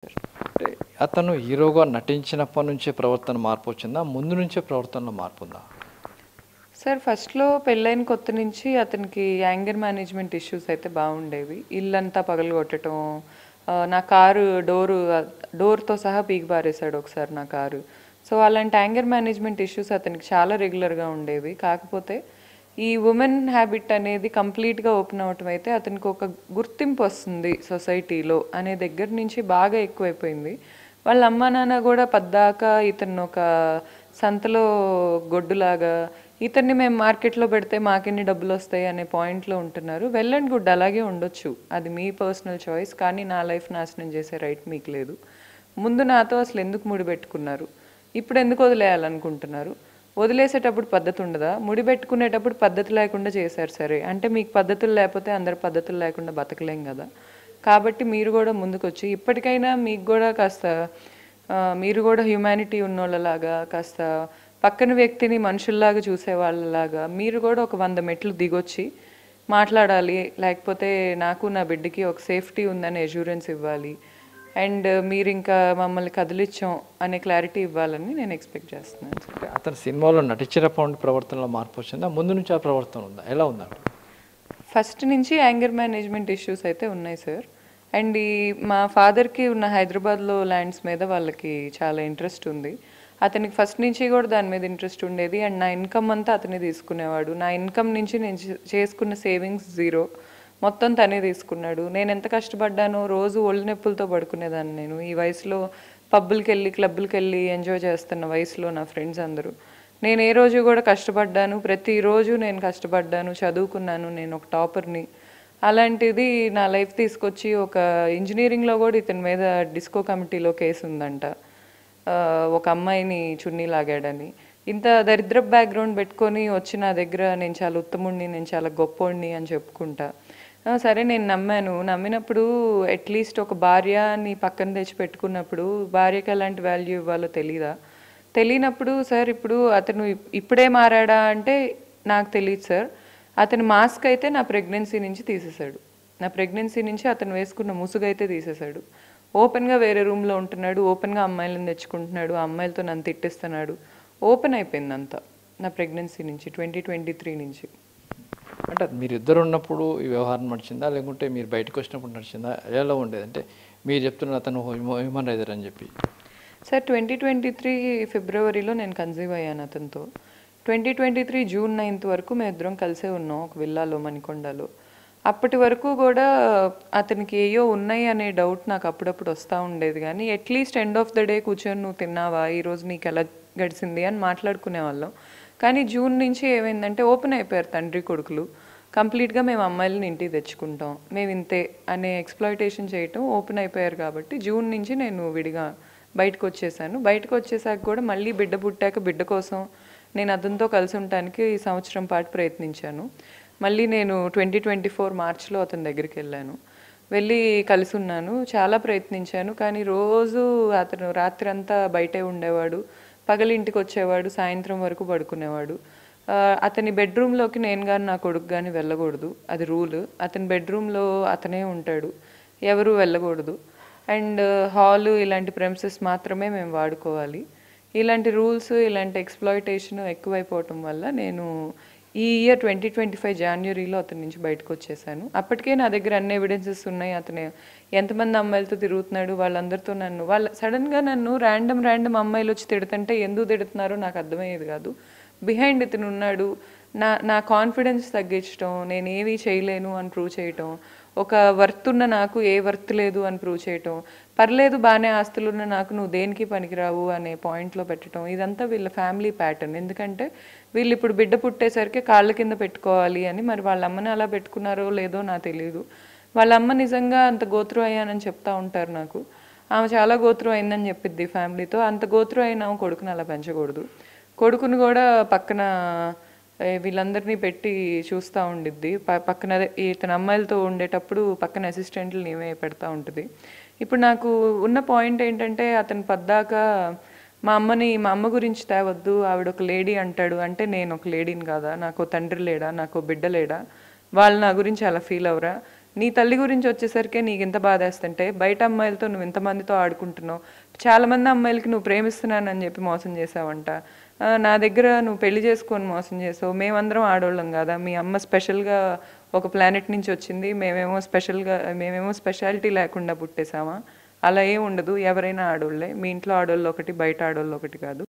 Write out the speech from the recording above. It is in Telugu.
అంటే అతను హీరోగా నటించినప్పటి నుంచే ప్రవర్తన మార్పు వచ్చిందా? ముందు నుంచే ప్రవర్తనలో మార్పు ఉందా? సార్ ఫస్ట్‌లో పెళ్ళైన కొత్త నుంచి అతనికి యాంగర్ మేనేజ్‌మెంట్ ఇష్యూస్ అయితే బాగుండేవి. ఇల్లంతా పగలగొట్టటం, నా కారు డోర్‌తో సహా పీకి పారేశాడు ఒకసారి నా కారు. సో, అలాంటి యాంగర్ మేనేజ్‌మెంట్ ఇష్యూస్ అతనికి చాలా రెగ్యులర్‌గా ఉండేవి. కాకపోతే ఈ వుమెన్ హ్యాబిట్ అనేది కంప్లీట్‌గా ఓపెన్ అవ్వటం అయితే అతనికి ఒక గుర్తింపు వస్తుంది సొసైటీలో అనే దగ్గర నుంచి బాగా ఎక్కువైపోయింది. వాళ్ళ అమ్మా నాన్న కూడా పద్దాకా ఇతన్ని ఒక సంతలో గొడ్డులాగా, ఇతన్ని మేము మార్కెట్లో పెడితే మాకెన్ని డబ్బులు వస్తాయి అనే పాయింట్లో ఉంటున్నారు. వెల్ అండ్ గుడ్, అలాగే ఉండొచ్చు, అది మీ పర్సనల్ చాయిస్. కానీ నా లైఫ్ నాశనం చేసే రైట్ మీకు లేదు. ముందు నాతో అసలు ఎందుకు ముడిపెట్టుకున్నారు, ఇప్పుడు ఎందుకు వదిలేయాలనుకుంటున్నారు? వదిలేసేటప్పుడు పద్ధతి ఉండదా? ముడిపెట్టుకునేటప్పుడు పద్ధతి లేకుండా చేశారు సరే, అంటే మీకు పద్ధతులు లేకపోతే అందరు పద్ధతులు లేకుండా బతకలేం కదా. కాబట్టి మీరు కూడా ముందుకొచ్చి ఇప్పటికైనా మీకు కూడా కాస్త మీరు కూడా హ్యుమానిటీ ఉన్నోళ్ళలాగా, కాస్త పక్కన వ్యక్తిని మనుషుల్లాగా చూసే వాళ్ళలాగా మీరు కూడా ఒక 100 మెట్లు దిగొచ్చి మాట్లాడాలి. లేకపోతే నాకు నా బిడ్డకి ఒక సేఫ్టీ ఉందని అష్యూరెన్స్ ఇవ్వాలి. అండ్ మీరు ఇంకా మమ్మల్ని కదిలిచ్చాం అనే క్లారిటీ ఇవ్వాలని నేను ఎక్స్పెక్ట్ చేస్తున్నాను. అంటే అతను సినిమాలో నటించినప్పటి నుండి ప్రవర్తనలో మార్పు వచ్చిందా? ముందు నుంచి ఆ ప్రవర్తన ఉందా? ఎలా ఉందంట? ఫస్ట్ నుంచి యాంగర్ మేనేజ్మెంట్ ఇష్యూస్ అయితే ఉన్నాయి సార్. అండ్ మా ఫాదర్కి ఉన్న హైదరాబాద్లో ల్యాండ్స్ మీద వాళ్ళకి చాలా ఇంట్రెస్ట్ ఉంది. అతనికి ఫస్ట్ నుంచి కూడా దాని మీద ఇంట్రెస్ట్ ఉండేది. అండ్ నా ఇన్కమ్ అంతా అతనే తీసుకునేవాడు. నా ఇన్కమ్ నుంచి నేను చేసుకున్న సేవింగ్స్ జీరో, మొత్తం తనే తీసుకున్నాడు. నేను ఎంత కష్టపడ్డానో, రోజు ఒళ్ళు నొప్పులతో పడుకునేదాన్ని. నేను ఈ వయసులో పబ్బులకి వెళ్ళి క్లబ్బులకి వెళ్ళి ఎంజాయ్ చేస్తున్న వయసులో నా ఫ్రెండ్స్ అందరూ, నేను ఏ రోజు కూడా కష్టపడ్డాను, ప్రతిరోజు నేను కష్టపడ్డాను, చదువుకున్నాను, నేను ఒక టాపర్ని. అలాంటిది నా లైఫ్ తీసుకొచ్చి ఒక ఇంజనీరింగ్లో కూడా ఇతని మీద డిస్కో కమిటీలో కేసు ఉందంట, ఒక అమ్మాయిని చున్నీ లాగాడని. ఇంత దరిద్ర బ్యాక్గ్రౌండ్ పెట్టుకొని వచ్చి నా దగ్గర నేను చాలా ఉత్తముడిని, నేను చాలా గొప్పోడిని అని చెప్పుకుంటా. సరే నేను నమ్మాను. నమ్మినప్పుడు అట్లీస్ట్ ఒక భార్యని పక్కన తెచ్చి పెట్టుకున్నప్పుడు భార్యకి ఎలాంటి వాల్యూ ఇవ్వాలో తెలీదా? తెలియనప్పుడు సార్ ఇప్పుడు అతను ఇప్పుడే మారాడా అంటే నాకు తెలియదు సార్. అతని మాస్క్ అయితే నా ప్రెగ్నెన్సీ నుంచి తీసేశాడు. నా ప్రెగ్నెన్సీ నుంచి అతను వేసుకున్న ముసుగు అయితే తీసేశాడు. ఓపెన్గా వేరే రూమ్లో ఉంటున్నాడు, ఓపెన్గా అమ్మాయిలను తెచ్చుకుంటున్నాడు, ఆ అమ్మాయిలతో నన్ను తిట్టిస్తున్నాడు. ఓపెన్ అయిపోయింది అంతా నా ప్రెగ్నెన్సీ నుంచి, 2023 నుంచి. అంటే మీరిద్దరు ఉన్నప్పుడు ఈ వ్యవహారం నడిచిందా? లేకుంటే మీరు బయటకు వచ్చినప్పుడు నడిచిందా? ఎలా ఉండేది? అంటే మీరు చెప్తున్నారు అతను హ్యూమన్ రైజర్ అని చెప్పి. సార్ 2023 ఫిబ్రవరిలో నేను కన్సీవ్ అయ్యాను అతనితో. 2023 జూన్ 9 వరకు మేము ఇద్దరం కలిసే ఉన్నాం ఒక విల్లాలో, మణికొండలో. అప్పటి వరకు కూడా అతనికి ఏయో ఉన్నాయి అనే డౌట్ నాకు అప్పుడప్పుడు వస్తూ ఉండేది. కానీ at least end of the day కూర్చొని నువ్వు తిన్నావా, ఈరోజు నీకు ఎలా గడిచింది అని మాట్లాడుకునే వాళ్ళం. కానీ జూన్ నుంచి ఏమైందంటే ఓపెన్ అయిపోయారు తండ్రి కొడుకులు. కంప్లీట్గా మేము అమ్మాయిలను ఇంటికి తెచ్చుకుంటాం, మేము ఇంతే అనే ఎక్స్‌ప్లాయిటేషన్ చేయటం ఓపెన్ అయిపోయారు. కాబట్టి జూన్ నుంచి నేను విడిగా బయటకు వచ్చేసాను. బయటకు వచ్చేసాక కూడా మళ్ళీ బిడ్డ పుట్టాక బిడ్డ కోసం నేను అతనితో కలిసి ఉండటానికి ఈ సంవత్సరం పాటు ప్రయత్నించాను. మళ్ళీ నేను 2024 మార్చ్లో అతని దగ్గరికి వెళ్ళాను. వెళ్ళి కలిసి ఉన్నాను, చాలా ప్రయత్నించాను. కానీ రోజు అతను రాత్రి అంతా బయటే ఉండేవాడు, పగలు ఇంటికి వచ్చేవాడు, సాయంత్రం వరకు పడుకునేవాడు. అతని బెడ్రూమ్లోకి నేను కానీ నా కొడుకు కానీ వెళ్ళకూడదు, అది రూల్. అతని బెడ్రూమ్లో అతనే ఉంటాడు, ఎవరు వెళ్ళకూడదు. అండ్ హాలు ఇలాంటి ప్రెమిసెస్ మాత్రమే మేము వాడుకోవాలి. ఇలాంటి రూల్స్, ఇలాంటి ఎక్స్‌ప్లాయిటేషన్ ఎక్కువైపోవటం వల్ల నేను ఈ ఇయర్ 2025 జాన్వరిలో అతని నుంచి బయటకు వచ్చేసాను. అప్పటికే నా దగ్గర అన్ని ఎవిడెన్సెస్ ఉన్నాయి. అతను ఎంతమంది అమ్మాయిలతో తిరుగుతున్నాడు, వాళ్ళందరితో సడన్గా నన్ను ర్యాండమ్ అమ్మాయిలు వచ్చి తిడుతుంటే ఎందుకు తిడుతున్నారో నాకు అర్థమయ్యేది కాదు. బిహైండ్ ఇతను ఉన్నాడు. నా కాన్ఫిడెన్స్ తగ్గించడం, నేను ఏమీ చేయలేను అని ప్రూవ్ చేయటం, ఒక వర్త్ ఉన్న నాకు ఏ వర్త్ లేదు అని ప్రూవ్ చేయటం, పర్లేదు బాగానే ఆస్తులున్న నాకు నువ్వు దేనికి పనికిరావు అనే పాయింట్లో పెట్టడం, ఇదంతా వీళ్ళ ఫ్యామిలీ ప్యాటర్న్. ఎందుకంటే వీళ్ళు ఇప్పుడు బిడ్డ పుట్టేసరికి కాళ్ళ కింద పెట్టుకోవాలి అని. మరి వాళ్ళ అమ్మని అలా పెట్టుకున్నారో లేదో నాకు తెలియదు. వాళ్ళ అమ్మ నిజంగా అంత గోత్రం అయ్యానని చెప్తా ఉంటారు నాకు. ఆమె చాలా గోత్రం అయిందని చెప్పిద్ది ఫ్యామిలీతో. అంత గోత్రం అయినా కొడుకుని అలా పెంచకూడదు. కొడుకుని కూడా పక్కన వీళ్ళందరినీ పెట్టి చూస్తూ ఉండిద్ది. పక్కన ఇతను అమ్మాయిలతో ఉండేటప్పుడు పక్కన అసిస్టెంట్లు నేమే పెడతా ఉంటుంది. ఇప్పుడు నాకు ఉన్న పాయింట్ ఏంటంటే అతను పద్దాక మా అమ్మ గురించి తేవద్దు, ఆవిడ ఒక లేడీ అంటాడు. అంటే నేను ఒక లేడీని కాదా? నాకు తండ్రి లేడా, నాకు బిడ్డ లేడా? వాళ్ళు నా గురించి అలా ఫీల్ అవరా? నీ తల్లి గురించి వచ్చేసరికి నీకు ఇంత బాధేస్తుంటే బయట అమ్మాయిలతో నువ్వు ఇంతమందితో ఆడుకుంటున్నావు, చాలామంది అమ్మాయిలకి నువ్వు ప్రేమిస్తున్నానని చెప్పి మోసం చేసావంట, నా దగ్గర నువ్వు పెళ్లి చేసుకొని మోసం చేసావు, మేమందరం ఆడోళ్ళం కదా, మీ అమ్మ స్పెషల్గా ఒక ప్లానెట్ నుంచి వచ్చింది, మేమేమో స్పెషాలిటీ లేకుండా పుట్టేసామా? అలా ఏం ఉండదు, ఎవరైనా ఆడోళ్ళే, మీ ఇంట్లో ఆడోళ్ళు ఒకటి బయట ఆడోళ్ళు ఒకటి కాదు.